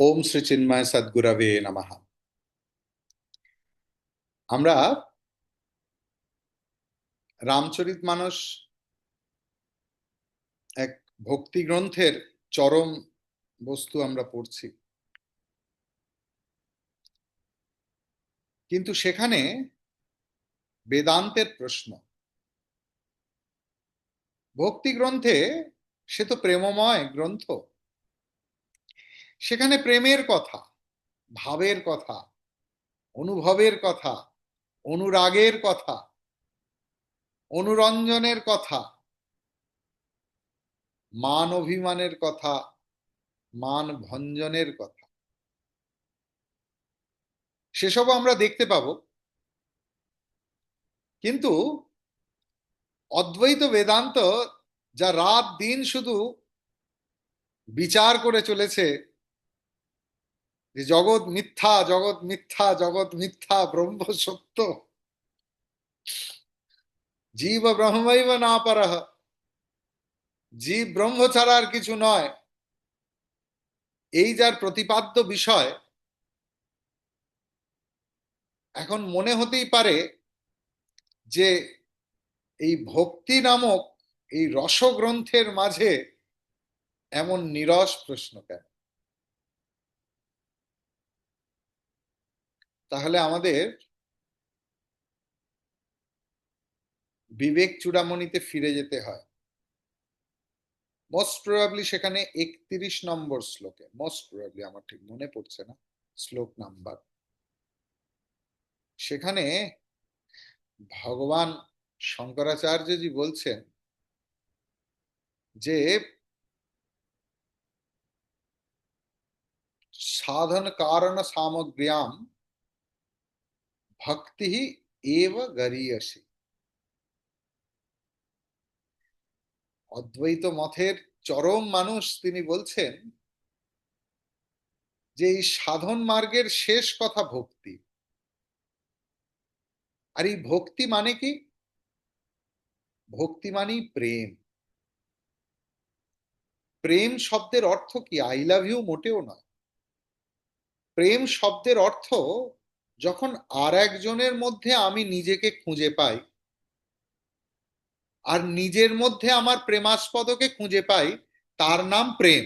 ওম শ্রী চিন্ময় সদ্গুরবে নমঃ। আমরা রামচরিতমানস এক ভক্তি গ্রন্থের চরম বস্তু আমরা পড়ছি, কিন্তু সেখানে বেদান্তের প্রশ্ন। ভক্তি গ্রন্থে সে তো প্রেমময় গ্রন্থ, সেখানে প্রেমের কথা, ভাবের কথা, অনুভবের কথা, অনুরাগের কথা, অনুরঞ্জনের কথা, মান অভিমানের কথা, মান ভঞ্জনের কথা, সেসব আমরা দেখতে পাবো। কিন্তু অদ্বৈত বেদান্ত যা রাত দিন শুধু বিচার করে চলেছে যে জগৎ মিথ্যা, জগৎ মিথ্যা, জগৎ মিথ্যা, ব্রহ্ম সত্য, জীব ব্রহ্মৈব না পারহ, জীব ব্রহ্ম ছাড়া আর কিছু নয়, এই যার প্রতিপাদ্য বিষয়, এখন মনে হতেই পারে যে এই ভক্তি নামক এই রসগ্রন্থের মাঝে এমন নিরস প্রশ্ন কেন? তাহলে আমাদের বিবেক চূড়ামণিতে ফিরে যেতে হয়। মোস্ট প্রবাবলি সেখানে 31 নম্বর শ্লোকে, মোস্ট প্রবাবলি, আমার ঠিক মনে পড়ছে না শ্লোক নাম্বার, সেখানে ভগবান শঙ্করাচার্যজি বলছেন যে সাধন কারণ সামগ্র্যাম ভক্তি এব গরীয়সী। অদ্বৈত মতের চরম মানুষ তিনি বলছেন যে এই সাধন মার্গের শেষ কথা ভক্তি। আর এই ভক্তি মানে কি? ভক্তি মানেই প্রেম। প্রেম শব্দের অর্থ কি? আই লাভ ইউ মোটেও নয়। প্রেম শব্দের অর্থ যখন আর একজনের মধ্যে আমি নিজেকে খুঁজে পাই, আর নিজের মধ্যে আমার প্রেমাস্পদকে খুঁজে পাই, তার নাম প্রেম।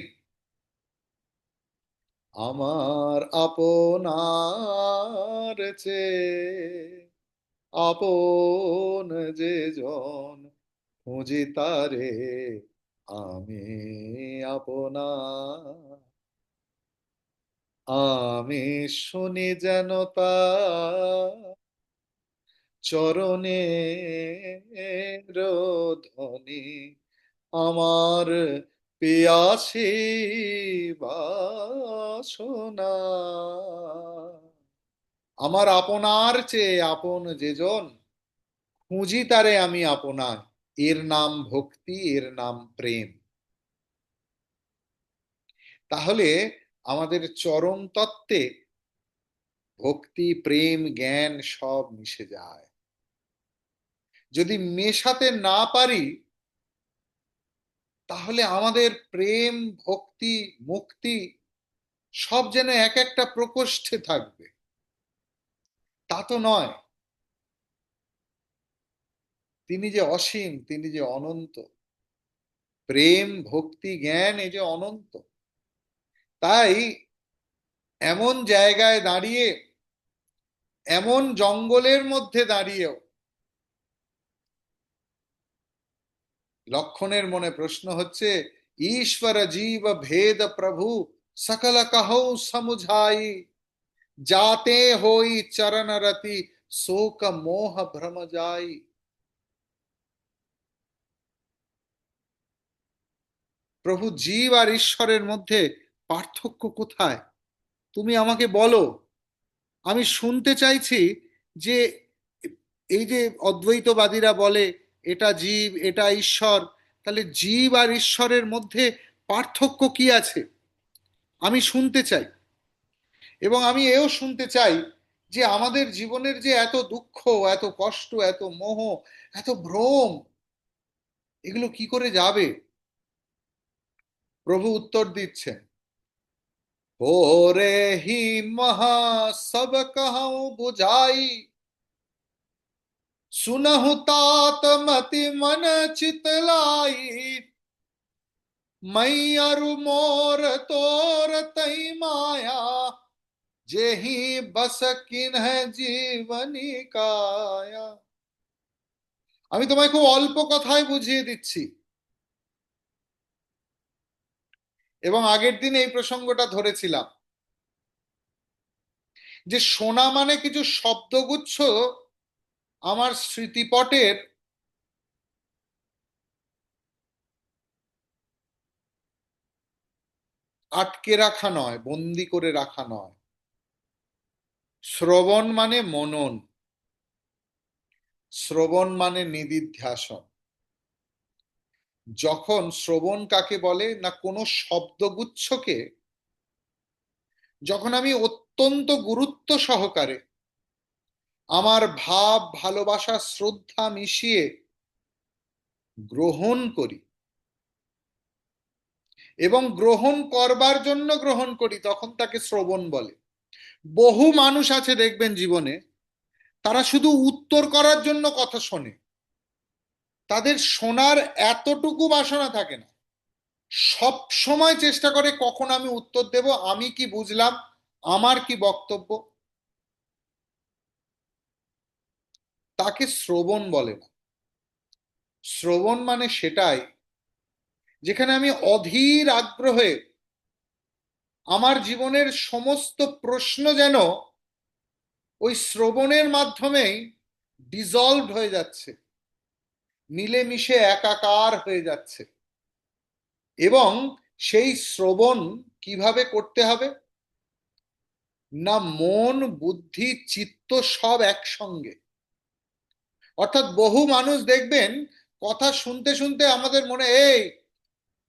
আমার আপনার চেয়ে আপন যে জন, খুঁজি তারে আমি আপনা, আমি শুনি যেন তা চরণের ধ্বনি, আমার পিয়াসী বাসনা। আমার আপনার চেয়ে আপন যেজন, খুঁজি তারে আমি আপনার, এর নাম ভক্তি, এর নাম প্রেম। তাহলে আমাদের চরম তত্ত্বে ভক্তি, প্রেম, জ্ঞান সব মিশে যায়। যদি মেশাতে না পারি, তাহলে আমাদের প্রেম, ভক্তি, মুক্তি সব যেন এক একটা প্রকোষ্ঠে থাকবে। তা তো নয়। তিনি যে অসীম, তিনি যে অনন্ত। প্রেম, ভক্তি, জ্ঞান এই যে অনন্ত। তাই এমন জায়গায় দাঁড়িয়ে, এমন জঙ্গলের মধ্যে দাঁড়িয়েও লক্ষণের মনে প্রশ্ন হচ্ছে, ঈশ্বর জীব ভেদ প্রভু সকল কহৌ সমুঝাই, जाते होई चरण रति शोक मोह भ्रम जाई। প্রভু, জীব আর ঈশ্বরের মধ্যে পার্থক্য কোথায়? তুমি আমাকে বলো। আমি শুনতে চাইছি যে এই যে অদ্বৈতবাদীরা বলে এটা জীব, এটা ঈশ্বর, তাহলে জীব আর ঈশ্বরের মধ্যে পার্থক্য কি আছে? আমি শুনতে চাই। এবং আমি এও শুনতে চাই যে আমাদের জীবনের যে এত দুঃখ, এত কষ্ট, এত মোহ, এত ভ্রম, এগুলো কি করে যাবে? প্রভু উত্তর দিচ্ছেন, हो रे ही महा सब कहूं बुझाई, सुनहु तात मति मन चितलाई, मई अरु मोर तोर तई माया, जेहि बस किन्ह जीवनी काया। আমি তোমায় খুব অল্প কথায় বুঝিয়ে দিচ্ছি, এবং আগের দিন এই প্রসঙ্গটা ধরেছিলাম যে সোনা মানে কিছু শব্দগুচ্ছ আমার স্মৃতিপটের আটকে রাখা নয়, বন্দি করে রাখা নয়। শ্রবণ মানে মনন, শ্রবণ মানে নিদিধ্যাসন। যখন শ্রবণ কাকে বলে না, কোনো শব্দগুচ্ছকে যখন আমি অত্যন্ত গুরুত্ব সহকারে আমার ভাব, ভালোবাসা, শ্রদ্ধা মিশিয়ে গ্রহণ করি এবং গ্রহণ করবার জন্য গ্রহণ করি, তখন তাকে শ্রবণ বলে। বহু মানুষ আছে দেখবেন জীবনে, তারা শুধু উত্তর করার জন্য কথা শোনে, তাদের শোনার এতটুকু বাসনা থাকে না। সব সময় চেষ্টা করে কখন আমি উত্তর দেব, আমি কি বুঝলাম, আমার কি বক্তব্য। তাকে শ্রবণ বলে না। শ্রবণ মানে সেটাই যেখানে আমি অধীর আগ্রহে আমার জীবনের সমস্ত প্রশ্ন যেন ওই শ্রবণের মাধ্যমেই ডিজলভ হয়ে যাচ্ছে, মিলেমিশে একাকার হয়ে যাচ্ছে। এবং সেই শ্রবণ কিভাবে করতে হবে না, মন, বুদ্ধি, চিত্ত সব একসঙ্গে। অর্থাৎ বহু মানুষ দেখবেন কথা শুনতে শুনতে আমাদের মনে, এই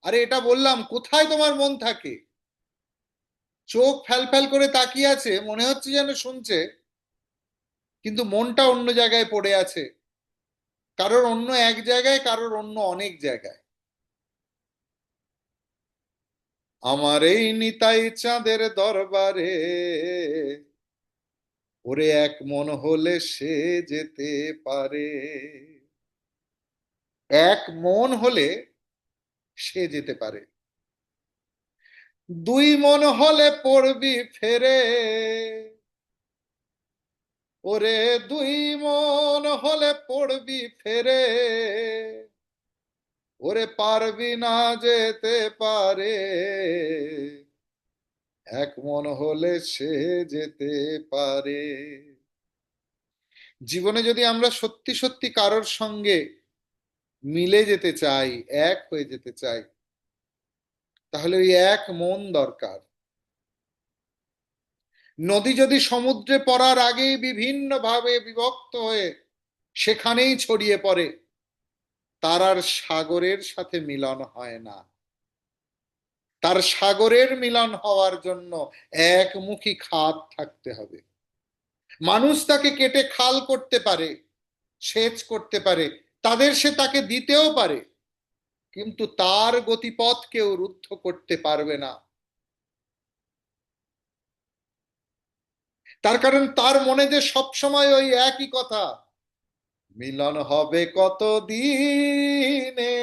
আরে এটা বললাম, কোথায় তোমার মন থাকে? চোখ ফ্যাল ফ্যাল করে তাকিয়ে আছে, মনে হচ্ছে যেন শুনছে, কিন্তু মনটা অন্য জায়গায় পড়ে আছে, কারোর অন্য এক জায়গায়, কারোর অন্য অনেক জায়গায়। আমার এই নিতাই চাঁদের দরবারে, ওরে এক মন হলে সে যেতে পারে। এক মন হলে সে যেতে পারে, দুই মন হলে পড়বি ফেরে। ওরে দুই মন হলে পড়বি ফেরে, ওরে পারবি না যেতে পারে, এক মন হলে সে যেতে পারে। জীবনে যদি আমরা সত্যি সত্যি কারোর সঙ্গে মিলে যেতে চাই, এক হয়ে যেতে চাই, তাহলে ওই এক মন দরকার। নদী যদি সমুদ্রে পড়ার আগেই বিভিন্ন ভাবে বিভক্ত হয়ে সেখানেই ছড়িয়ে পড়ে, তার আর সাগরের সাথে মিলন হয় না। তার সাগরের মিলন হওয়ার জন্য একমুখী খাত থাকতে হবে। মানুষ তাকে কেটে খাল করতে পারে, সেচ করতে পারে, তাদের সে তাকে দিতেও পারে, কিন্তু তার গতিপথ কেউ রুদ্ধ করতে পারবে না। তার কারণ তার মনে যে সবসময় ওই একই কথা, মিলন হবে কত দিনে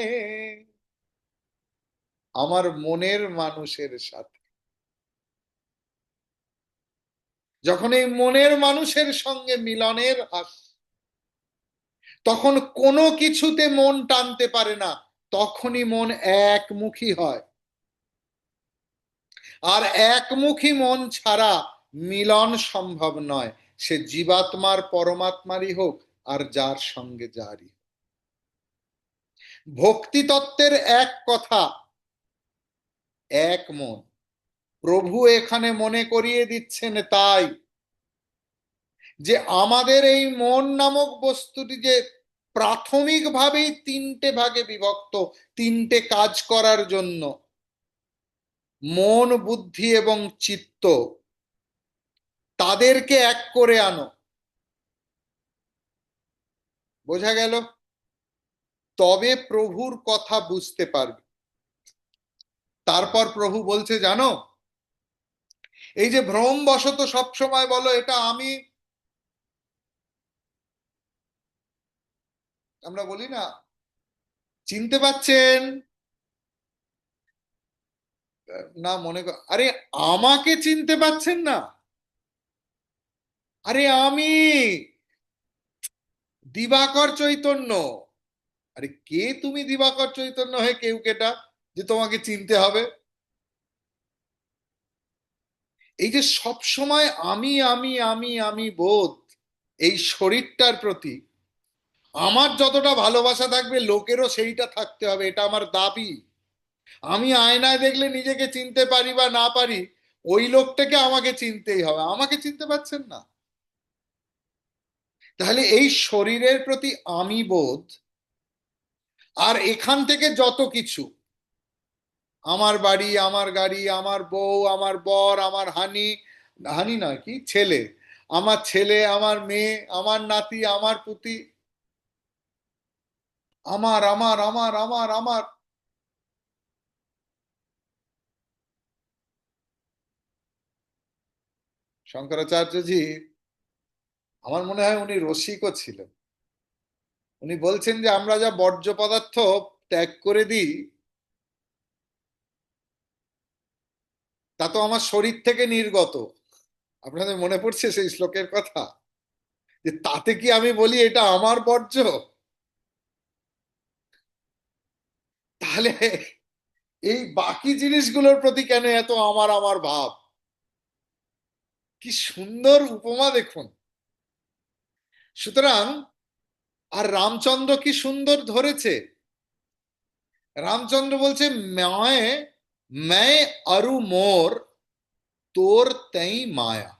আমার মনের মানুষের সাথে। যখন এই মনের মানুষের সঙ্গে মিলনের আস, তখন কোনো কিছুতে মন টানতে পারে না, তখনই মন একমুখী হয়। আর একমুখী মন ছাড়া মিলন সম্ভব নয়, সে জীবাত্মার পরমাত্মারই হোক আর যার সঙ্গে যারই। ভক্তি তত্ত্বের এক কথা, এক মন। প্রভু এখানে মনে করিয়ে দিচ্ছেন তাই যে আমাদের এই মন নামক বস্তুটি যে প্রাথমিকভাবেই তিনটে ভাগে বিভক্ত, তিনটে কাজ করার জন্য। মন, বুদ্ধি এবং চিত্ত, তাদেরকে এক করে আনো। বোঝা গেল? তবে প্রভুর কথা বুঝতে পারবে। তারপর প্রভু বলছে জানো, এই যে ভ্রম বশত সব সময় বলো এটা আমি, আমরা বলি না, চিনতে পাচ্ছেন না, মনে কর আরে আমাকে চিনতে পাচ্ছেন না, আরে আমি দিবাকর চৈতন্য। আরে কে তুমি দিবাকর চৈতন্য হয়ে কেউ কেটা যে তোমাকে চিনতে হবে? এই যে সব সময় আমি বোধ, এই শরীরটার প্রতি আমার যতটা ভালোবাসা থাকবে লোকেরও সেইটা থাকতে হবে, এটা আমার দাবি। আমি আয়নায় দেখলে নিজেকে চিনতে পারি বা না পারি, ওই লোকটাকে আমাকে চিনতেই হবে। আমাকে চিনতে পারছেন না? তাহলে এই শরীরের প্রতি আমি বোধ, আর এখান থেকে যত কিছু, আমার বাড়ি, আমার গাড়ি, আমার বউ, আমার বর, আমার হানি, হানি নয় কি ছেলে, আমার ছেলে, আমার মেয়ে, আমার নাতি, আমার পুতি, আমার। শঙ্করাচার্যজি, আমার মনে হয় উনি রসিকও ছিলেন। উনি বলছেন যে আমরা যা বর্জ্য পদার্থ ত্যাগ করে দিই, তা তো আমার শরীর থেকে নির্গত। আপনাদের মনে পড়ছে সেই শ্লোকের কথা? যে তাতে কি আমি বলি এটা আমার বর্জ্য? তাহলে এই বাকি জিনিসগুলোর প্রতি কেন এত আমার ভাব? কি সুন্দর উপমা দেখুন। সুতরাং, আর রামচন্দ্র কি সুন্দর ধরেছে। রামচন্দ্র বলছে মায়ে, मैं अरु मोर তোর তেই মায়া।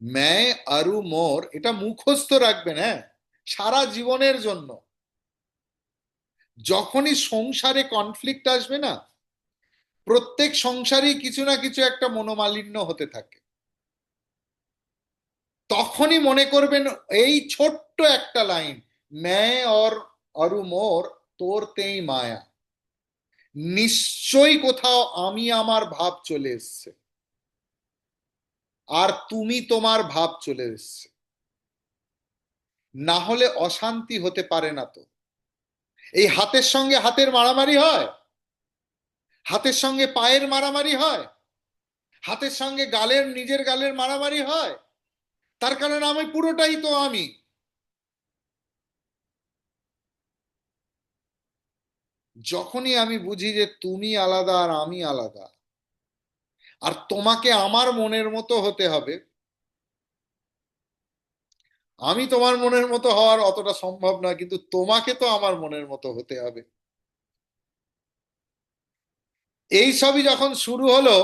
मैं अरु मोर, এটা মুখস্থ রাখবেন, হ্যাঁ, সারা জীবনের জন্য। যখনই সংসারে কনফ্লিক্ট আসবে না, প্রত্যেক সংসারেই কিছু না কিছু একটা মনোমালিন্য হতে থাকে, তখনই মনে করবেন এই ছোট্ট একটা লাইন, मैं और अरु मोर তোর তেই মায়া, নিশ্চয়ই কোথাও আমি আমার ভাব চলে এসছে, আর তুমি তোমার ভাব চলে এসছে, না হলে অশান্তি হতে পারে না তো। এই হাতের সঙ্গে হাতের মারামারি হয়, হাতের সঙ্গে পায়ের মারামারি হয়, হাতের সঙ্গে গালের, নিজের গালের মারামারি হয়, তার কারণ আমি পুরোটাই তো আমি। যখনই আমি বুঝি যে তুমি আলাদা আর আমি আলাদা, আর তোমাকে আমার মনের মতো হতে হবে, আমি তোমার মনের মতো হওয়ার অতটা সম্ভব নয়, কিন্তু তোমাকে তো আমার মনের মতো হতে হবে, এই সবই যখন শুরু হলো,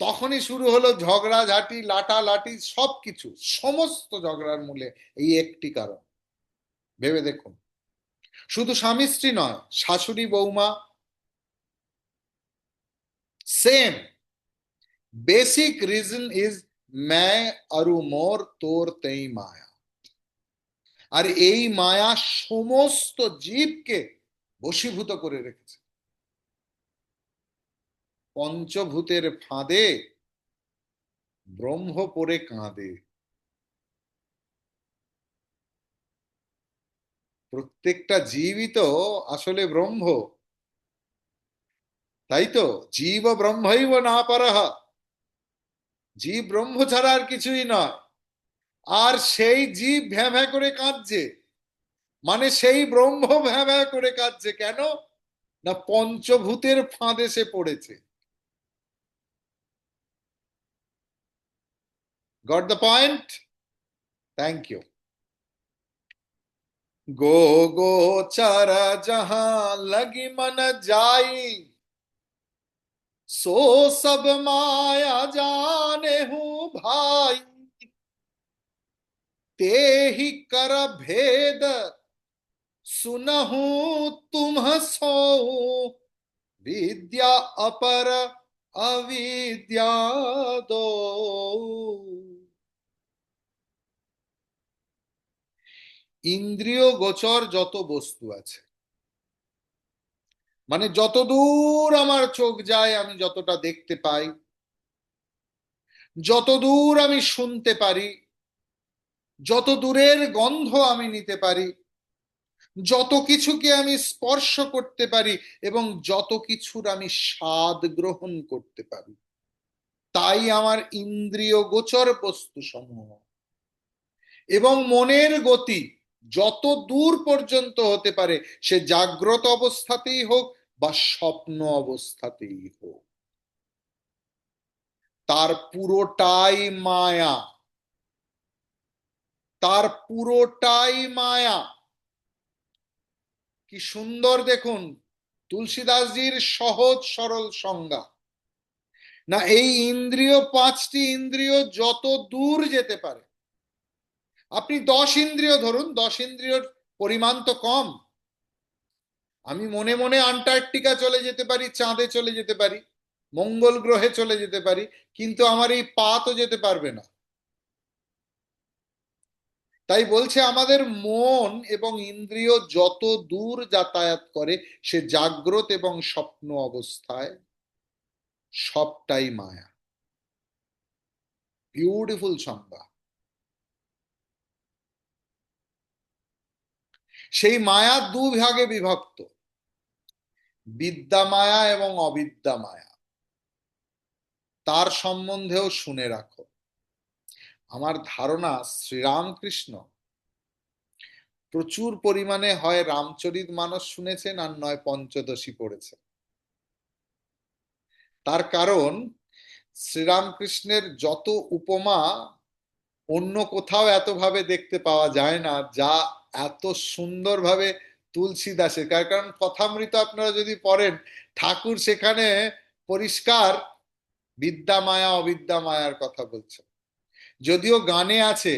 তখনই শুরু হলো ঝগড়াঝাটি, লাটালাটি, সবকিছু। সমস্ত ঝগড়ার মূলে এই একটি কারণ, ভেবে দেখুন। শুধু স্বামী স্ত্রী নয়, শাশুড়ি বৌমা, সেম বেসিক রিজন ইজ मैं अरु मोर তোর তেই মায়া। আর এই মায়া সমস্ত জীবকে বশীভূত করে রেখেছে। পঞ্চভূতের ফাঁদে ব্রহ্ম পড়ে কাঁদে। প্রত্যেকটা জীবই তো আসলে ব্রহ্ম, তাই তো? জীব ব্রহ্মৈব না পারহ, জীব ব্রহ্ম ছাড়া আর কিছুই নয়। আর সেই জীব ভ্যাঁ ভ্যাঁ করে কাঁদছে, মানে সেই ব্রহ্ম ভ্যাঁ ভ্যাঁ করে কাঁদছে কেন? না পঞ্চভূতের ফাঁদে সে পড়েছে। Got the point? Thank you. गो गोचर जहां लगी मन जाई, सो सब माया जाने हूँ भाई, ते ही कर भेद सुनहु तुम सो, विद्या अपर अविद्या दो। ইন্দ্রিয় গোচর যত বস্তু আছে, মানে যতদূর আমার চোখ যায়, আমি যতটা দেখতে পাই, যত দূর আমি শুনতে পারি, যত দূরের গন্ধ আমি নিতে পারি, যত কিছুকে আমি স্পর্শ করতে পারি এবং যত কিছুর আমি স্বাদ গ্রহণ করতে পারি, তাই আমার ইন্দ্রিয় গোচর বস্তু সমূহ এবং মনের গতি যত দূর পর্যন্ত হতে পারে, সে জাগ্রত অবস্থাতেই হোক বা স্বপ্ন অবস্থাতেই হোক, তার পুরোটাই মায়া, তার পুরোটাই মায়া। কি সুন্দর দেখুন তুলসীদাসজির সহজ সরল সংজ্ঞা। না, এই ইন্দ্রিয়, পাঁচটি ইন্দ্রিয় যত দূর যেতে পারে, আপনি 10 ইন্দ্রিয় ধরুন, 10 ইন্দ্রিয়র পরিমাণ তো কম। আমি মনে মনে আন্টার্কটিকা চলে যেতে পারি, চাঁদে চলে যেতে পারি, মঙ্গল গ্রহে চলে যেতে পারি, কিন্তু আমার এই পা তো যেতে পারবে না। তাই বলছে আমাদের মন এবং ইন্দ্রিয় যত দূর যাতায়াত করে, সে জাগ্রত এবং স্বপ্ন অবস্থায় সবটাই মায়া। বিউটিফুল সংজ্ঞা। সেই মায়া দুভাগে বিভক্ত, বিদ্যা মায়া এবং অবিদ্যা মায়া। তার সম্বন্ধেও শুনে রাখো। আমার ধারণা শ্রীরামকৃষ্ণ প্রচুর পরিমাণে হয় রামচরিতমানস শুনেছেন আর নয় পঞ্চদশী পড়েছেন। তার কারণ শ্রীরামকৃষ্ণের যত উপমা অন্য কোথাও এতভাবে দেখতে পাওয়া যায় না, যা এত সুন্দরভাবে তুলসীদাসের। কারণ কথামৃত আপনারা যদি পড়েন, ঠাকুর সেখানে পরিষ্কার বিদ্যা মায়া অবিদ্যা মায়ার কথা বলছেন। যদিও গানে আছে,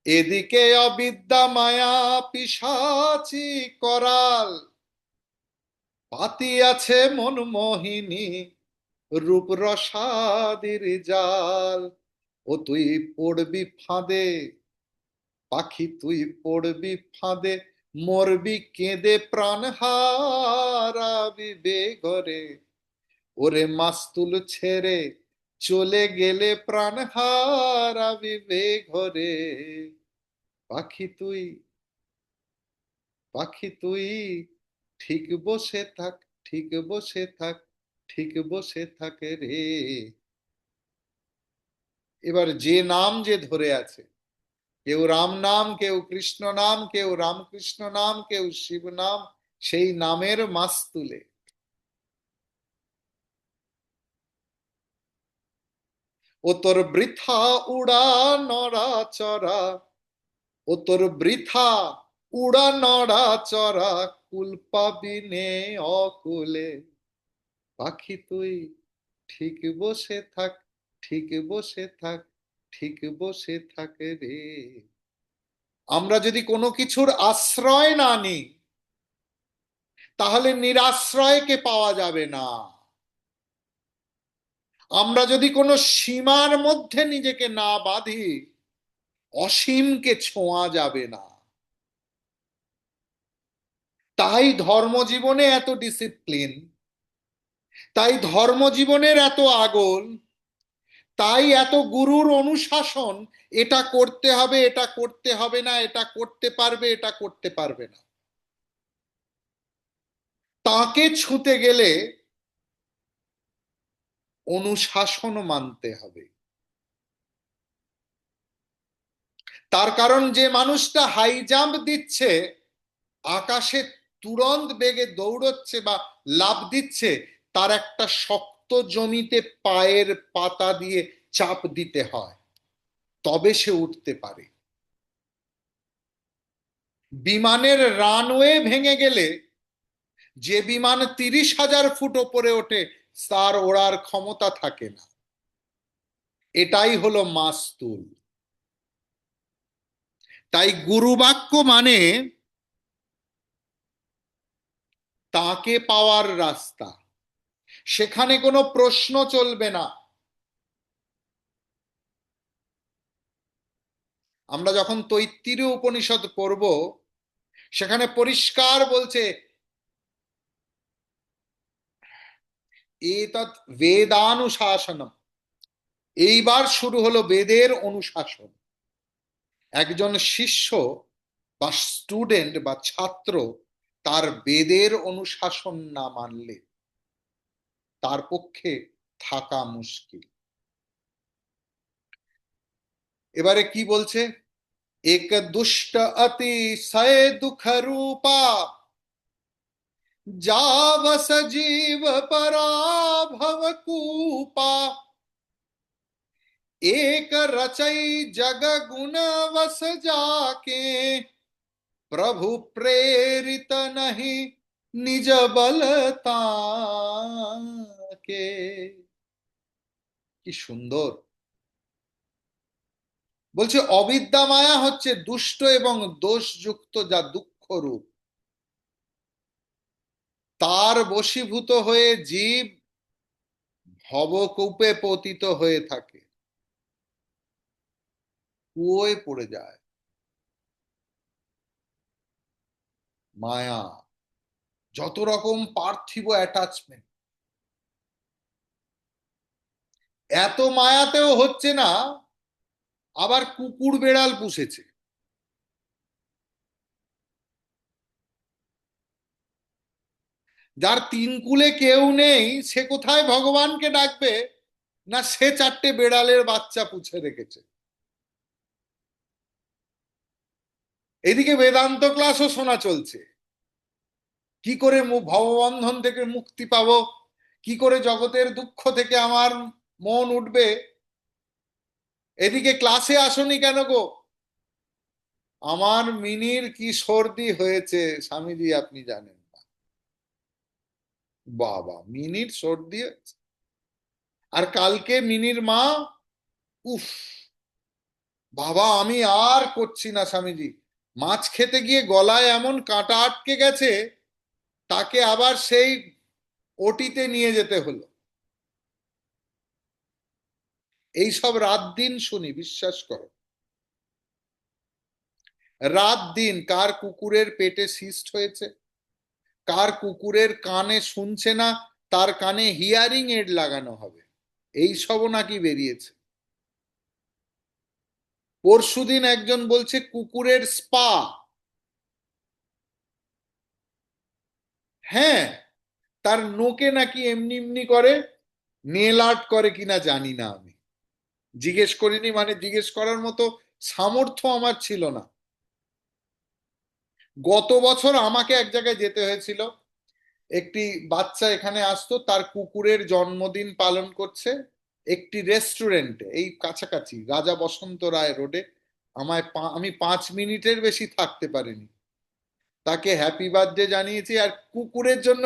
এদিকে অবিদ্যা মায়া পিশাচি করাল, পাতিয়াছে মনমোহিনী রূপ রসাদির জাল। ও তুই পড়বি ফাঁদে, পাখি তুই পড়বি ফাঁদে, মরবি কেঁদে প্রাণ হারাবি বেঘরে। ওরে মাস্তুল ছেড়ে চলে গেলে প্রাণ হারাবি বেঘরে। পাখি তুই, পাখি তুই ঠিক বসে থাক, ঠিক বসে থাক, ঠিক বসে থাকে রে। এবার যে নাম যে ধরে আছে, কেউ রাম নাম, কেউ কৃষ্ণ নাম, কেউ রামকৃষ্ণ নাম, কেউ শিব নাম, সেই নামের মাস্তুলে। ও তোর বৃথা উড়া নড়া চড়া, ও তোর বৃথা উড়া নড়া চড়া, কুল পাবি নে অকুলে। পাখি তুই ঠিক বসে থাক, ঠিক বসে থাক, ঠিক বসে থাক রে। আমরা যদি কোনো কিছুর আশ্রয় না নিই, তাহলে নিরাশ্রয়কে পাওয়া যাবে না। আমরা যদি কোনো সীমার মধ্যে নিজেকে না বাঁধি, অসীমকে ছোঁয়া যাবে না। তাই ধর্মজীবনে এত ডিসিপ্লিন, তাই ধর্মজীবনের এত আগল, তাই এত গুরুর অনুশাসন। এটা করতে হবে, এটা করতে হবে না, এটা করতে পারবে, এটা করতে পারবে না। তাকে ছুঁতে গেলে অনুশাসন মানতে হবে। তার কারণ যে মানুষটা হাই জাম্প দিচ্ছে, আকাশে তুরন্ত বেগে দৌড়চ্ছে বা লাফ দিচ্ছে, তার একটা শক্ত জমিতে পায়ের পাতা দিয়ে চাপ দিতে হয়, তবে সে উঠতে পারে। বিমানের রানওয়ে ভেঙে গেলে যে বিমান 30,000 ফুট ওপরে ওঠে, তার ওড়ার ক্ষমতা থাকে না। এটাই হলো মাস্তুল। তাই গুরুবাক্য মানে তাকে পাওয়ার রাস্তা, সেখানে কোনো প্রশ্ন চলবে না। আমরা যখন তৈত্তিরীয় উপনিষদ পড়ব, সেখানে পরিষ্কার বলছে, এতৎ বেদানুশাসনম, এইবার শুরু হলো বেদের অনুশাসন। একজন শিষ্য বা স্টুডেন্ট বা ছাত্র তার বেদের অনুশাসন না মানলে তার পক্ষে থাকা মুশকিল। এবারে কি বলছে? এক দুষ্ট অতিশয় দুঃখ রূপা जावस जीव पराभव कूपा एक रचई जग गुण वस जाके प्रभु प्रेरित नहीं निज बलता के। কি সুন্দর বলছে, অবিদ্যা মায়া হচ্ছে দুষ্ট এবং দোষযুক্ত যা দুঃখ রূপ। তার বশীভূত হয়ে জীব ভবকূপে পতিত হয়ে থাকে, কুয়োয় পড়ে যায়। মায়া, যত রকম পার্থিব অ্যাটাচমেন্ট, এত মায়াতেও হচ্ছে না, আবার কুকুর বেড়াল পুষেছে। যার তিন কুলে কেউ নেই, সে কোথায় ভগবানকে ডাকবে? না, সে চারটে বেড়ালের বাচ্চা পুষে রেখেছে। এদিকে বেদান্ত ক্লাসও শোনা চলছে, কি করে ভববন্ধন থেকে মুক্তি পাবো, কি করে জগতের দুঃখ থেকে আমার মন উঠবে। এদিকে ক্লাসে আসনি কেন গো? আমার মিনির কি সর্দি হয়েছে স্বামীজি, আপনি জানেন না। বাবা, মিনির সর্দি হয়েছে? আর কালকে মিনির মা, উফ, বাবা আমি আর করছি না স্বামীজি, মাছ খেতে গিয়ে গলায় এমন কাঁটা আটকে গেছে, তাকে আবার সেই ওটিতে নিয়ে যেতে হলো। এইসব রাত দিন শুনি, বিশ্বাস করো। রাত দিন কার কুকুরের পেটে সিস্ট হয়েছে, কার কুকুরের কানে শুনছে না, তার কানে হিয়ারিং এড লাগানো হবে, এই সবও নাকি বেরিয়েছে। পরশুদিন একজন বলছে কুকুরের স্পা। হ্যাঁ, তার নোকে নাকি এমনি এমনি করে, নেল আর্ট করে কিনা জানি না, আমি জিজ্ঞেস করিনি, মানে জিজ্ঞেস করার মতো সামর্থ্য আমার ছিল না। গত বছর আমাকে এক জায়গায় যেতে হয়েছিল, একটি বাচ্চা এখানে আসতো, তার কুকুরের জন্মদিন পালন করছে একটি রেস্টুরেন্টে, এই কাছাকাছি রাজা বসন্ত রায় রোডে। আমি 5 মিনিটের বেশি থাকতে পারিনি। তাকে হ্যাপি বার্থডে জানিয়েছি, আর কুকুরের জন্য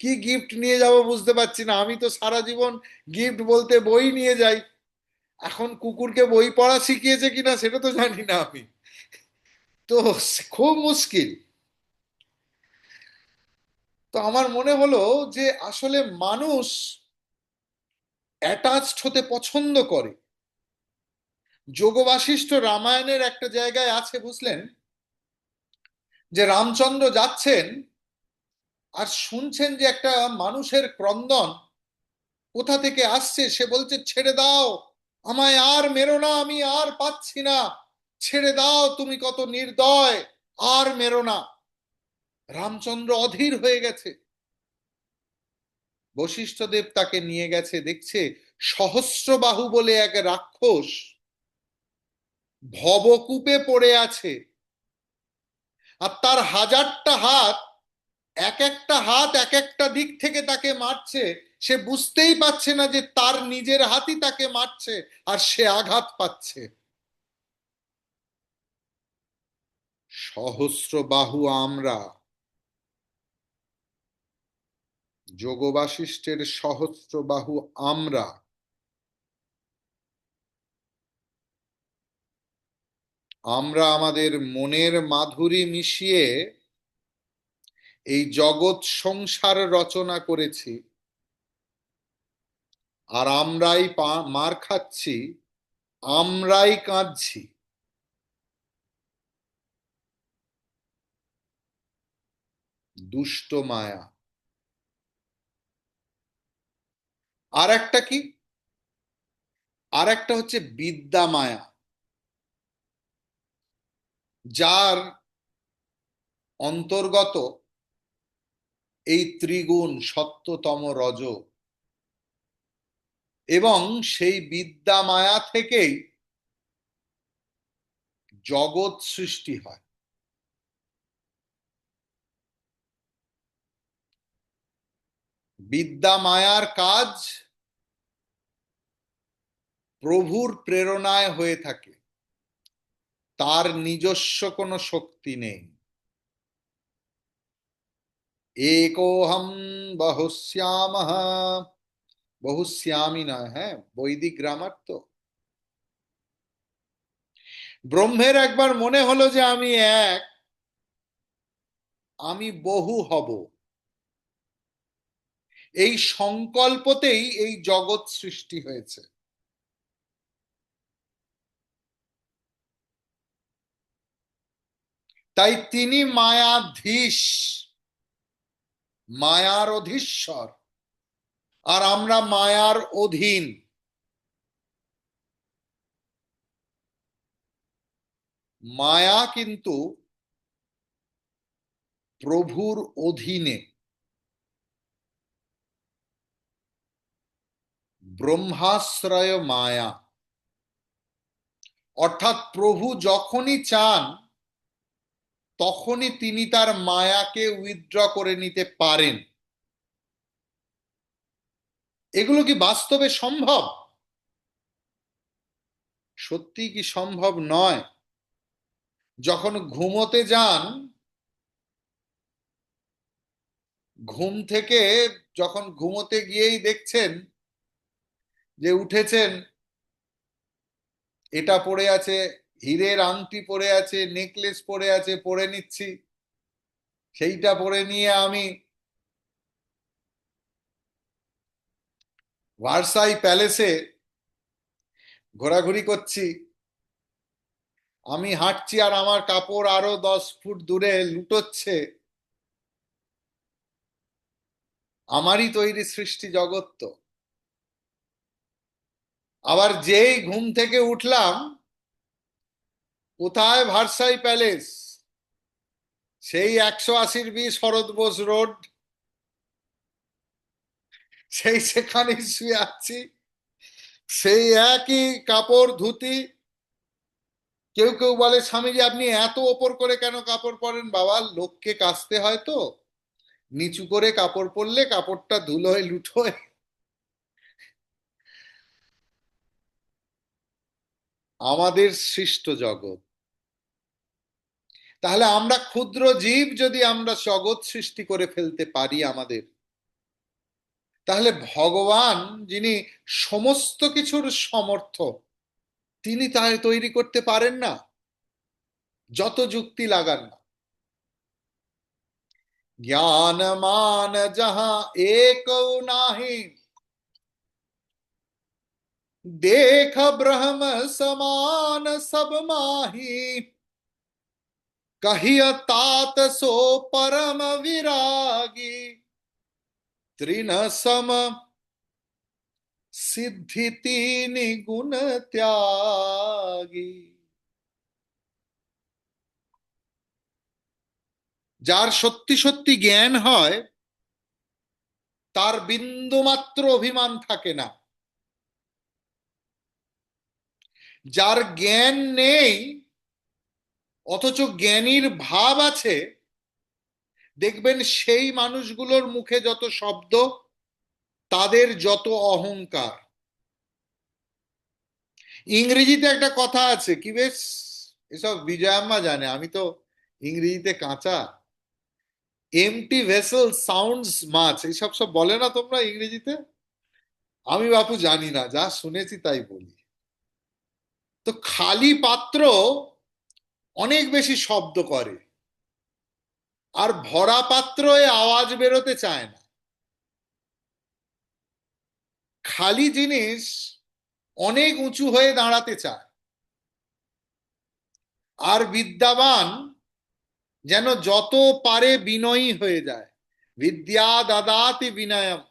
কি গিফট নিয়ে যাব বুঝতে পারছি না। আমি তো সারা জীবন গিফট বলতে বই নিয়ে যাই, এখন কুকুরকে বই পড়া শিখিয়েছে কিনা সেটা তো জানি না আমি। তো খুব মুশকিল। তো আমার মনে হলো যে আসলে মানুষ অ্যাটাচড হতে পছন্দ করে। যোগ বাশিষ্ঠ রামায়ণের একটা জায়গায় আছে, বুঝলেন, যে রামচন্দ্র যাচ্ছেন আর শুনছেন যে একটা মানুষের ক্রন্দন কোথা থেকে আসছে। সে বলছে, ছেড়ে দাও, আমায় আর মেরো না, আমি আর পাচ্ছি না, ছেড়ে দাও, তুমি কত নির্দয়, আর মেরো না। রামচন্দ্র অধীর হয়ে গেছে। বশিষ্ঠদেব তাকে নিয়ে গেছে, দেখছে সহস্রবাহু বলে এক রাক্ষস ভবকূপে পড়ে আছে, আর তার হাজারটা হাত, এক একটা হাত এক একটা দিক থেকে তাকে মারছে। সে বুঝতেই পারছে না যে তার নিজের হাতই তাকে মারছে, আর সে আঘাত পাচ্ছে। সহস্র বাহু আমরা, যোগ বাশিষ্ঠের সহস্র বাহু আমরা। আমরা আমাদের মনের মাধুরী মিশিয়ে এই জগৎ সংসার রচনা করেছি, আর আমরাই মার খাচ্ছি, আমরাই কাঁদছি। দুষ্ট মায়া। আর একটা কি, আর একটা হচ্ছে বিদ্যা মায়া, যার অন্তর্গত এই ত্রিগুণ সত্য তম রজ, এবং সেই বিদ্যা মায়া থেকেই জগৎ সৃষ্টি হয়। বিদ্যা মায়ার কাজ প্রভুর প্রেরণায় হয়ে থাকে, তার নিজস্ব কোনো শক্তি নেই। একোহম বহুশ্যামহ, বহুশ্যামী নয়, হ্যাঁ, বৈদিক গ্রামার তো। ব্রহ্মের একবার মনে হলো যে আমি এক, আমি বহু হব, এই সংকল্পতেই এই জগৎ সৃষ্টি হয়েছে। তাই তিনি মায়াধীশ, মায়ার অধীশ্বর, আর আমরা মায়ার অধীন। মায়া কিন্তু প্রভুর অধীনে। ব্রহ্মাশ্রয় মায়া, অর্থাৎ প্রভু যখনই চান তখনই তিনি তার মায়াকে উইথড্র করে নিতে পারেন। এগুলো কি বাস্তবে সম্ভব? সত্যি কি সম্ভব নয়? যখন ঘুমোতে যান, ঘুম থেকে যখন ঘুমোতে গিয়েই দেখছেন যে উঠেছেন, এটা পড়ে আছে, হীরের আংটি পড়ে আছে, নেকলেস পড়ে আছে, পরে নিচ্ছি, সেইটা পরে নিয়ে আমি ভার্সাই প্যালেসে ঘোরাঘুরি করছি, আমি হাঁটছি আর আমার কাপড় আরো 10 ফুট দূরে লুটোচ্ছে, আমারই তৈরি সৃষ্টি জগৎ তো। আবার যেই ঘুম থেকে উঠলাম, কোথায় ভার্সাই প্যালেস, সেই 180 শরৎ বোস রোড, সেই সেখানে শুয়ে আছি, সেই একই কাপড় ধুতি। কেউ কেউ বলে, স্বামীজি আপনি এত ওপর করে কেন কাপড় পরেন? বাবা, লোককে কাচতে হয় তো, নিচু করে কাপড় পরলে কাপড়টা ধুলোয় লুঠোয়। আমাদের সৃষ্ট জগৎ, তাহলে আমরা ক্ষুদ্র জীব, যদি আমরা জগৎ সৃষ্টি করে ফেলতে পারি আমাদের, তাহলে ভগবান, যিনি সমস্ত কিছুর সমর্থ, তিনি তাই তৈরি করতে পারেন না? যত যুক্তি লাগান না। জ্ঞান মান যাহা এক নাহি, देख ब्रह्म समान सब माही, कहिय तात सो परम विरागी, त्रिन सम सिद्धि तीन गुण त्यागी। যার সত্যি সত্যি জ্ঞান হয়, তার বিন্দুমাত্র অভিমান থাকে না। যার জ্ঞান নেই অথচ জ্ঞানীর ভাব আছে, দেখবেন সেই মানুষগুলোর মুখে যত শব্দ, তাদের যত অহংকার। ইংরেজিতে একটা কথা আছে, কি বেশ, এসব বিজয়াম্মা জানে, আমি তো ইংরেজিতে কাঁচা। এমটি ভেসেল সাউন্ডস মাচ, এইসব সব বলে না তোমরা ইংরেজিতে? আমি বাপু জানি না, যা শুনেছি তাই বলি। তো খালি পাত্র অনেক বেশি শব্দ করে, আর ভরা পাত্র আওয়াজ বেরোতে চায় না। খালি জিনিস অনেক উঁচু হয়ে দাঁড়াতে চায়, আর বিদ্যাবান যেন যত পারে বিনয়ী হয়ে যায়। বিদ্যা দাদাতি বিনয়ম,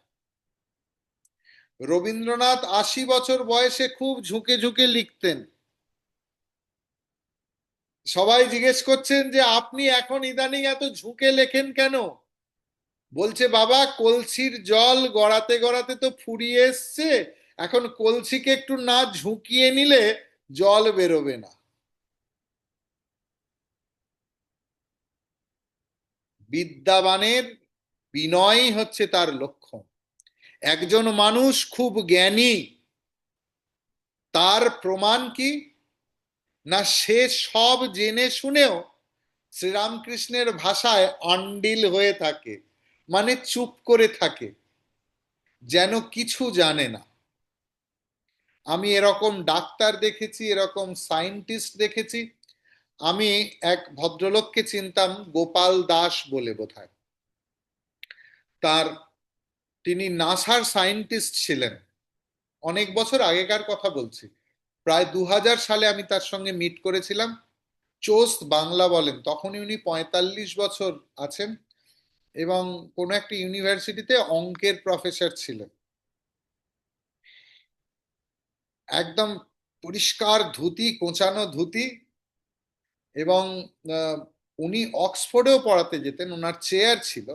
রবীন্দ্রনাথ 80 বছর বয়সে খুব ঝুঁকে ঝুঁকে লিখতেন। সবাই জিজ্ঞেস করছেন যে আপনি এখন ইদানিং এত ঝুঁকে লেখেন কেন? বলছে, বাবা, কলসির জল গড়াতে গড়াতে তো ফুরিয়ে এসছে, এখন কলসিকে একটু না ঝুঁকিয়ে নিলে জল বেরোবে না। বিদ্যাবানের বিনয়ই হচ্ছে তার লক্ষণ। একজন মানুষ খুব জ্ঞানী, তার প্রমাণ কি? না, সে সব জেনে শুনেও শ্রীরামকৃষ্ণের ভাষায় আন্ডিল হয়ে থাকে, মানে চুপ করে থাকে, যেন কিছু জানে না। আমি এরকম ডাক্তার দেখেছি, এরকম সায়েন্টিস্ট দেখেছি। আমি এক ভদ্রলোককে চিনতাম, গোপাল দাস বলে বোধহয়। তার তিনি নাসার সায়েন্টিস্ট ছিলেন, অনেক বছর আগেকার কথা বলছি, প্রায় 2000 সালে আমি তার সঙ্গে মিট করেছিলাম। চোস্ত বাংলা বলেন, তখন উনি 45 বছর আছেন এবং কোনো একটা ইউনিভার্সিটিতে অঙ্কের প্রফেসর ছিলেন। একদম পরিষ্কার ধুতি, কোঁচানো ধুতি, এবং আহ, উনি অক্সফোর্ডেও পড়াতে যেতেন, ওনার চেয়ার ছিল।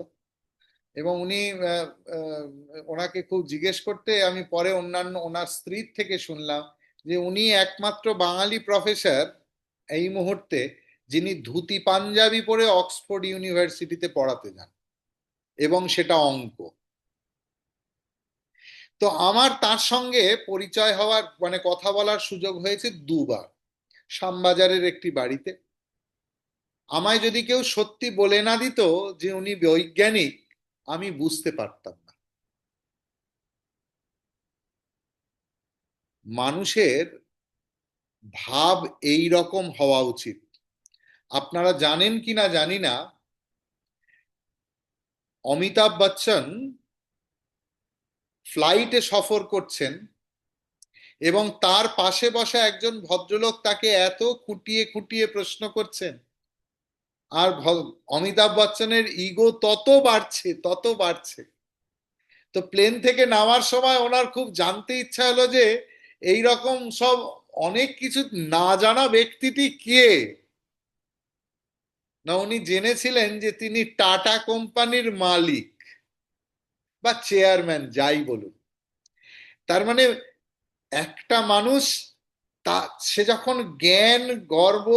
এবং উনি আহ, আহ, ওনাকে খুব জিজ্ঞেস করতে, আমি পরে অন্যান্য ওনার স্ত্রীর থেকে শুনলাম যে উনি একমাত্র বাঙালি প্রফেসর এই মুহূর্তে যিনি ধুতি পাঞ্জাবি পরে অক্সফোর্ড ইউনিভার্সিটিতে পড়াতে যান, এবং সেটা অঙ্ক। তো আমার তার সঙ্গে পরিচয় হওয়ার, মানে কথা বলার সুযোগ হয়েছে দুবার, শ্যামবাজারের একটি বাড়িতে। আমায় যদি কেউ সত্যি বলে না দিত যে উনি বৈজ্ঞানিক, আমি বুঝতে পারতাম না। মানুষের ভাব এই রকম হওয়া উচিত। আপনারা জানেন কি না জানি না, অমিতাভ বচ্চন ফ্লাইটে সফর করছেন এবং তার পাশে বসা একজন ভদ্রলোক তাকে এত খুঁটিয়ে খুঁটিয়ে প্রশ্ন করছেন, আর অমিতাভ বচ্চনের ইগো তত বাড়ছে, তত বাড়ছে। তো প্লেন থেকে নামার সময় ওনার খুব জানতে ইচ্ছা হলো যে এই রকম সব অনেক কিছু না জানা ব্যক্তিটি কে। না, উনি জেনেছিলেন যে তিনি টাটা কোম্পানির মালিক বা চেয়ারম্যান, যাই বলুন। তার মানে একটা মানুষ, তা সে যখন জ্ঞান, গর্ব,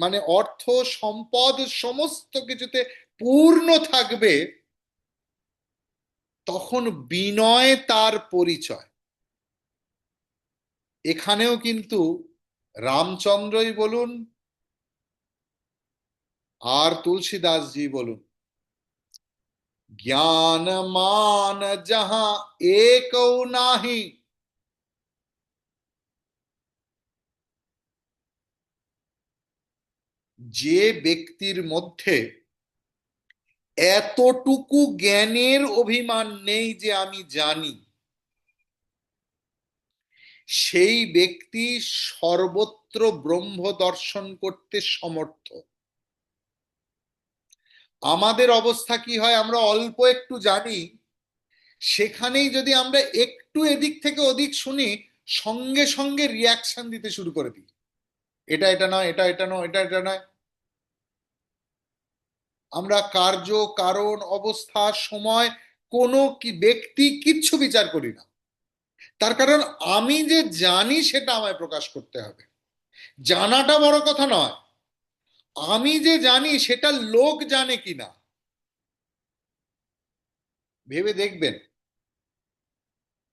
মানে অর্থ, সম্পদ সমস্ত কিছুতে পূর্ণ থাকবে, তখন বিনয় তার পরিচয়। এখানেও কিন্তু রামচন্দ্রই বলুন আর তুলসীদাসজি বলুন, জ্ঞান মান যাহা একৌ নাহি, যে ব্যক্তির মধ্যে এতটুকু জ্ঞানের অভিমান নেই যে আমি জানি, সেই ব্যক্তি সর্বত্র ব্রহ্ম দর্শন করতে সমর্থ। আমাদের অবস্থা কি হয়, আমরা অল্প একটু জানি, সেখানেই যদি আমরা একটু এদিক থেকে ওদিক শুনি, সঙ্গে সঙ্গে রিয়াকশন দিতে শুরু করে দিই, এটা এটা নয়, এটা এটা নয়, এটা এটা নয়। আমরা কার্য, কারণ, অবস্থা, সময়, কোনো কি ব্যক্তি কিচ্ছু বিচার করি না। তার কারণ আমি যে জানি সেটা আমায় প্রকাশ করতে হবে। জানাটা বড় কথা নয়, আমি যে জানি সেটা লোক জানে কিনা। ভেবে দেখবেন,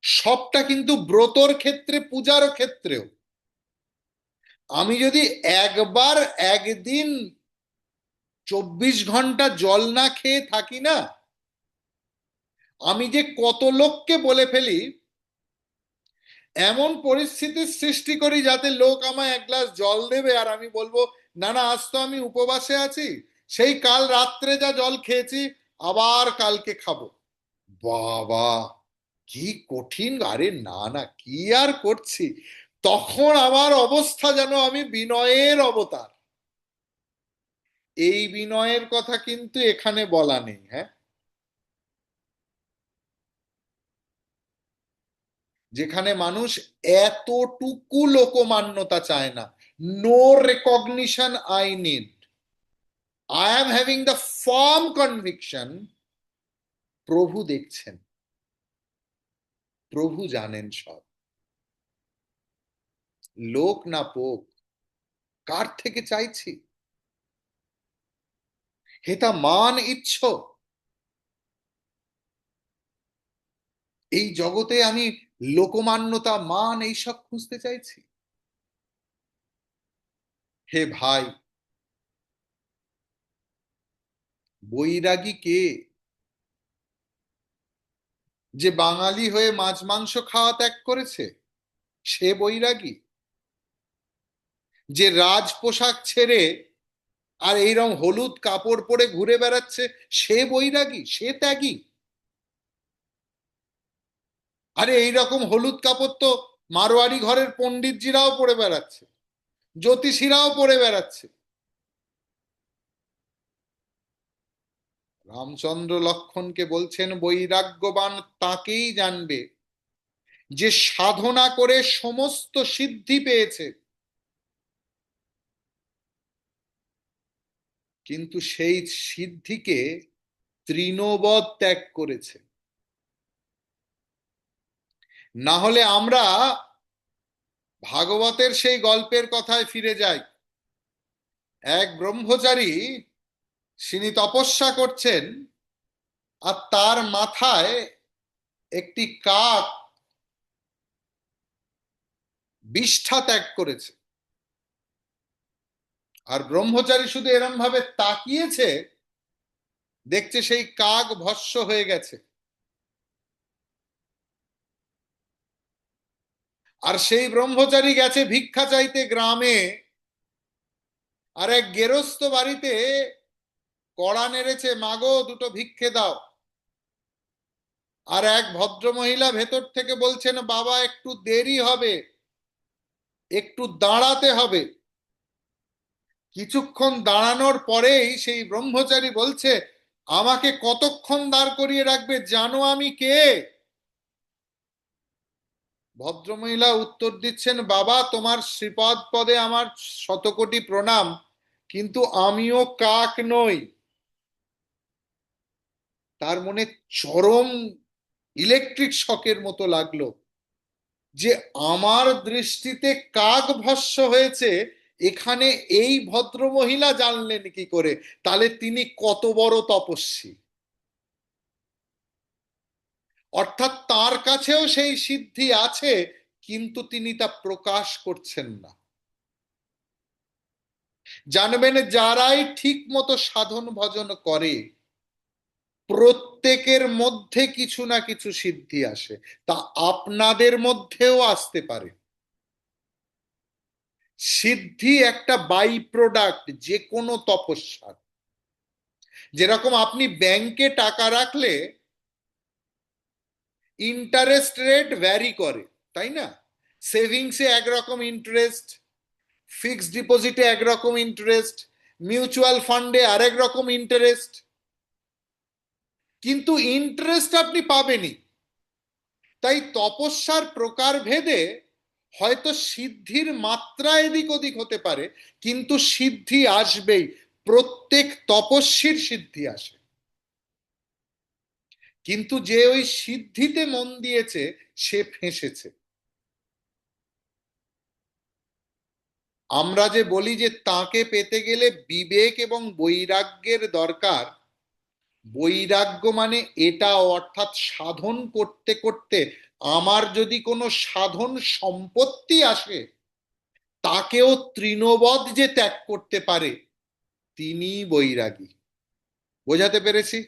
সবটা কিন্তু ব্রতর ক্ষেত্রে, পূজার ক্ষেত্রেও। আমি যদি একবার একদিন 24 ঘন্টা জল না খেয়ে থাকি না, আমি যে কত লোককে বলে ফেলি, এমন পরিস্থিতির সৃষ্টি করি যাতে লোক আমায় এক গ্লাস জল দেবে আর আমি বলবো, না না, আজ তো আমি উপবাসে আছি, সেই কাল রাত্রে যা জল খেয়েছি আবার কালকে খাবো। বাবা, কি কঠিন! আরে না না, কি আর করছি। তখন আমার অবস্থা যেন আমি বিনয়ের অবতার। এই বিনয়ের কথা কিন্তু এখানে বলা নেই। হ্যাঁ, যেখানে মানুষ এতটুকু লোকমান্যতা চায় না। No recognition I need, I am having the firm conviction প্রভু দেখছেন, প্রভু জানেন সব। লোক না পোক, কার থেকে চাইছি? হেতা মান ইচ্ছ। এই জগতে আমি লোকমান্যতা, মান এইসব খুঁজতে চাইছি? হে ভাই, বৈরাগী কে? যে বাঙালি হয়ে মাছ মাংস খাওয়া ত্যাগ করেছে, সে বৈরাগী? যে রাজ পোশাক ছেড়ে আর এইরকম হলুদ কাপড় পরে ঘুরে বেড়াচ্ছে, সে বৈরাগী, সে ত্যাগী? আরে এইরকম হলুদ কাপড় তো মারোয়ারি ঘরের পণ্ডিতজিরাও পরে বেড়াচ্ছে, জ্যোতিষীরাও পরে বেড়াচ্ছে। রামচন্দ্র লক্ষ্মণকে বলছেন বৈরাগ্যবান তাকেই জানবে যে সাধনা করে সমস্ত সিদ্ধি পেয়েছে, কিন্তু সেই সিদ্ধিকে তৃণবৎ ত্যাগ করেছে। না হলে আমরা ভাগবতের সেই গল্পের কথায় ফিরে যাই। এক ব্রহ্মচারী, তিনি তপস্যা করছেন, আর তার মাথায় একটি কাক বিষ্ঠা ত্যাগ করেছে। আর ব্রহ্মচারী শুধু এরম ভাবে তাকিয়েছে, দেখছে সেই কাক ভস্ম হয়ে গেছে। আর সেই ব্রহ্মচারী গেছে ভিক্ষা চাইতে গ্রামে, আর এক গেরস্থ বাড়িতে কড়া নেড়েছে, মাগো দুটো ভিক্ষে দাও। আর এক ভদ্রমহিলা ভেতর থেকে বলছেন, বাবা একটু দেরি হবে, একটু দাঁড়াতে হবে। কিছুক্ষণ দাঁড়ানোর পরেই সেই ব্রহ্মচারী বলছে, আমাকে কতক্ষণ দাঁড় করিয়ে রাখবে, জানো আমি কে? ভদ্রমহিলা উত্তর দিচ্ছেন, বাবা তোমার শ্রীপদ পদে আমার শতকোটি প্রণাম, কিন্তু আমিও কাক নই। তার মনে চরম ইলেকট্রিক শকের মতো লাগলো যে আমার দৃষ্টিতে কাক ভস্ম হয়েছে, এখানে এই ভদ্রমহিলা জানলেন কি করে? তাহলে তিনি কত বড় তপস্বী! অর্থাৎ তার কাছেও সেই সিদ্ধি আছে, কিন্তু তিনি তা প্রকাশ করছেন না। জানবেন, যারাই ঠিক মতো সাধন ভজন করে প্রত্যেকের মধ্যে কিছু না কিছু সিদ্ধি আসে। তা আপনাদের মধ্যেও আসতে পারে। সিদ্ধি একটা বাই প্রোডাক্ট যে কোনো তপস্যার। যেরকম আপনি ব্যাংকে টাকা রাখলে ইন্টারেস্ট রেট ভ্যারি করে, তাই না? সেভিংসে একরকম ইন্টারেস্ট, ফিক্সড ডিপোজিটে একরকম ইন্টারেস্ট, মিউচুয়াল ফান্ডে আরেক রকম ইন্টারেস্ট। কিন্তু ইন্টারেস্ট আপনি পাবেনই। তাই তপস্যার প্রকার ভেদে হয়তো সিদ্ধির মাত্রা এদিক ওদিক হতে পারে, কিন্তু সিদ্ধি আসবেই। প্রত্যেক তপস্বীর সিদ্ধি আসে, কিন্তু যে ওই সিদ্ধিতে মন দিয়েছে সে ফেঁসেছে। আমরা যে বলি যে তাকে পেতে গেলে বিবেক এবং বৈরাগ্যের দরকার, বৈরাগ্য মানে এটা, অর্থাৎ সাধন করতে করতে আমার যদি কোনো সাধন সম্পত্তি আসে, তাকেও তৃণবৎ যে ত্যাগ করতে পারে, তিনি বৈরাগী। বোঝাতে পেরেছি?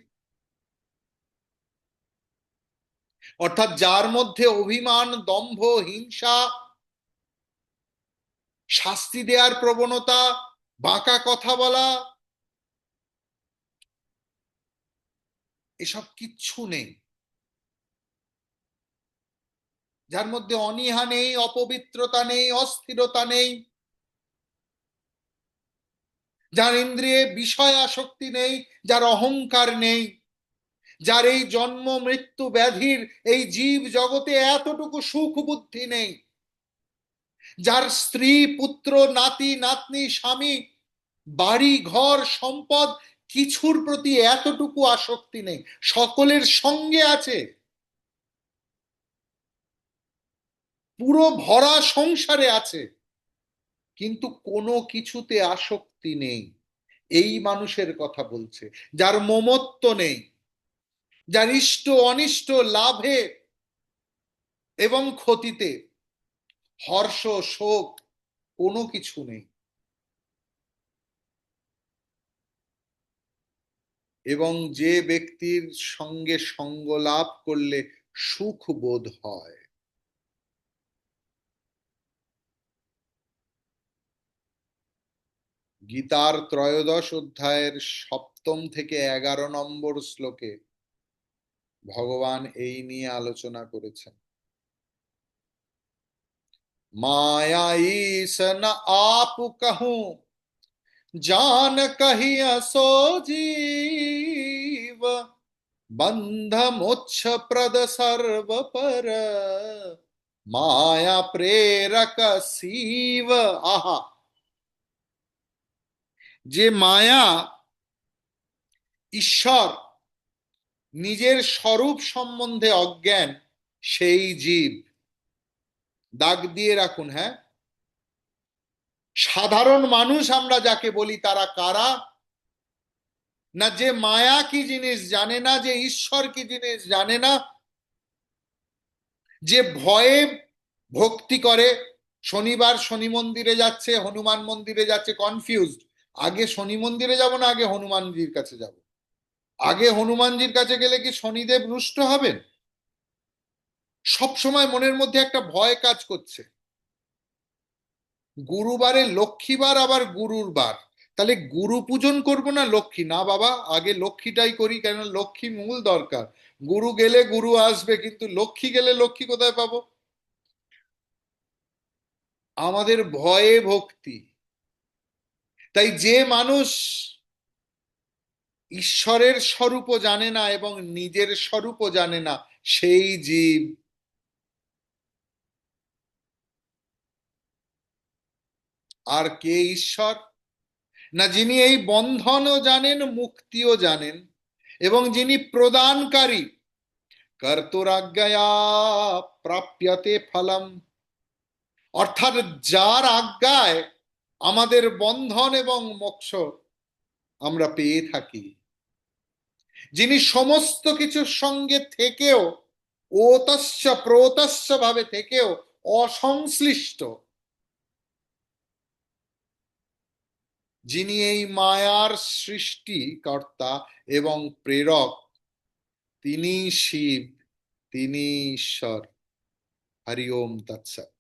অর্থাৎ যার মধ্যে অভিমান, দম্ভ, হিংসা, শাস্তি দেওয়ার প্রবণতা, বাঁকা কথা বলা, এসব কিচ্ছু নেই, যার মধ্যে অনীহা নেই, অপবিত্রতা নেই, অস্থিরতা নেই, যার ইন্দ্রিয়ে বিষয় আসক্তি নেই, যার অহংকার নেই, যার এই জন্ম মৃত্যু ব্যাধির এই জীব জগতে এতটুকু সুখ বুদ্ধি নেই, যার স্ত্রী পুত্র নাতি নাতনি স্বামী বাড়ি ঘর সম্পদ কিছুর প্রতি এতটুকু আসক্তি নেই, সকলের সঙ্গে আছে, পুরো ভরা সংসারে আছে, কিন্তু কোনো কিছুতে আসক্তি নেই, এই মানুষের কথা বলছে। যার মমত্ব নেই, যার ইষ্ট অনিষ্ট লাভে এবং ক্ষতিতে হর্ষ শোক কোনো কিছু নেই, এবং যে ব্যক্তির সঙ্গে সঙ্গ লাভ করলে সুখ বোধ হয়। গীতার ত্রয়োদশ অধ্যায়ের 7 থেকে 11 নম্বর শ্লোকে ভগবান এই নিয়ে আলোচনা করেছেন। माया ईसन आप कहूं जान कहिया सो जीव बंध मोक्ष प्रद सर्व पर माया प्रेरक শিব। আহা, যে মায়া ঈশ্বর নিজের স্বরূপ সম্বন্ধে অজ্ঞান, সেই জীব। দাগ দিয়ে রাখুন, হ্যাঁ। সাধারণ মানুষ আমরা যাকে বলি তারা কারা? না যে মায়া কি জিনিস জানে না, যে ঈশ্বর কি জিনিস জানে না, যে ভয়ে ভক্তি করে, শনিবার শনি মন্দিরে যাচ্ছে, হনুমান মন্দিরে যাচ্ছে, কনফিউজড, আগে শনি মন্দিরে যাব না আগে হনুমানজির কাছে যাব? আগে হনুমানজির কাছে গেলে কি শনিদেব রুষ্ট হবেন? সব সময় মনের মধ্যে একটা ভয় কাজ করছে। গুরুবারে লক্ষ্মীবার আবার গুরুর বার, তাহলে গুরু পূজন করব না লক্ষ্মী? না বাবা, আগে লক্ষ্মীটাই করি, কেন লক্ষ্মী মূল দরকার। গুরু গেলে গুরু আসবে, কিন্তু লক্ষ্মী গেলে লক্ষ্মী কোথায় পাবো? আমাদের ভয়ে ভক্তি। তাই যে মানুষ ঈশ্বরের স্বরূপও জানে না এবং নিজের স্বরূপও জানে না, সেই জীব। আর কে ঈশ্বর? না যিনি এই বন্ধনও জানেন মুক্তিও জানেন, এবং যিনি প্রদানকারী, কর্তুরাজ্ঞয়া প্রাপ্যতে ফলম, অর্থাৎ যার আজ্ঞায় আমাদের বন্ধন এবং মোক্ষ আমরা পেয়ে থাকি, যিনি সমস্ত কিছুর সঙ্গে থেকেও ওতস্য প্রতস্য ভাবে থেকেও অসংশ্লিষ্ট, যিনি এই মায়ার সৃষ্টিকর্তা এবং প্রেরক, তিনি শিব, তিনি ঈশ্বর। হরি ওম তৎসৎ।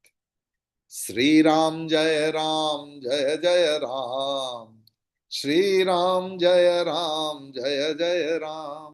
শ্রীরাম জয় রাম জয় জয় রাম, শ্রীরাম জয় রাম জয় জয় রাম।